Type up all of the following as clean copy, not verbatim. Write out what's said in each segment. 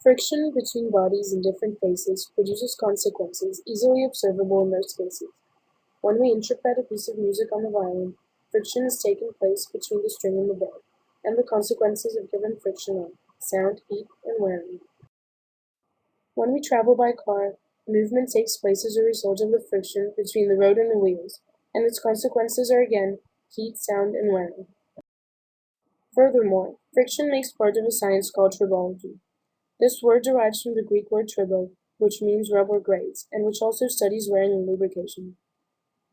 Friction between bodies in different places produces consequences easily observable in most cases. When we interpret a piece of music on the violin, friction has taken place between the string and the bow, and the consequences of given friction are sound, heat, and wearing. When we travel by car, movement takes place as a result of the friction between the road and the wheels, and its consequences are again heat, sound, and wearing. Furthermore, friction makes part of a science called tribology. This word derives from the Greek word tribo, which means rub or graze, and which also studies wearing and lubrication.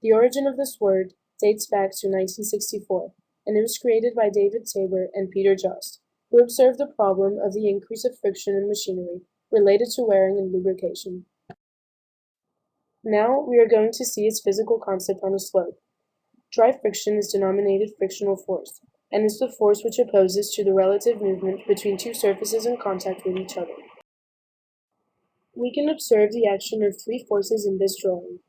The origin of this word dates back to 1964, and it was created by David Tabor and Peter Just, who observed the problem of the increase of friction in machinery related to wearing and lubrication. Now we are going to see its physical concept on a slope. Dry friction is denominated frictional force, and is the force which opposes to the relative movement between two surfaces in contact with each other. We can observe the action of three forces in this drawing: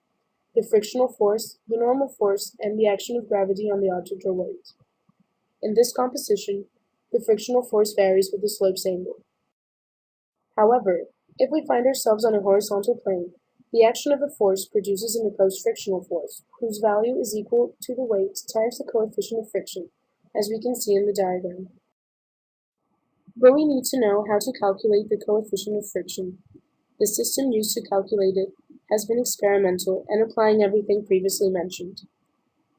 the frictional force, the normal force, and the action of gravity on the object or weight. In this composition, the frictional force varies with the slope's angle. However, if we find ourselves on a horizontal plane, the action of a force produces an opposed frictional force, whose value is equal to the weight times the coefficient of friction, as we can see in the diagram. But we need to know how to calculate the coefficient of friction. The system used to calculate it has been experimental and applying everything previously mentioned.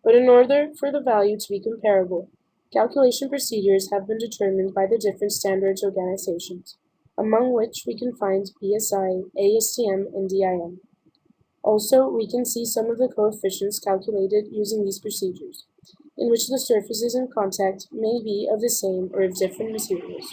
But in order for the value to be comparable, calculation procedures have been determined by the different standards organizations, among which we can find BSI, ASTM, and DIM. Also, we can see some of the coefficients calculated using these procedures, in which the surfaces in contact may be of the same or of different materials.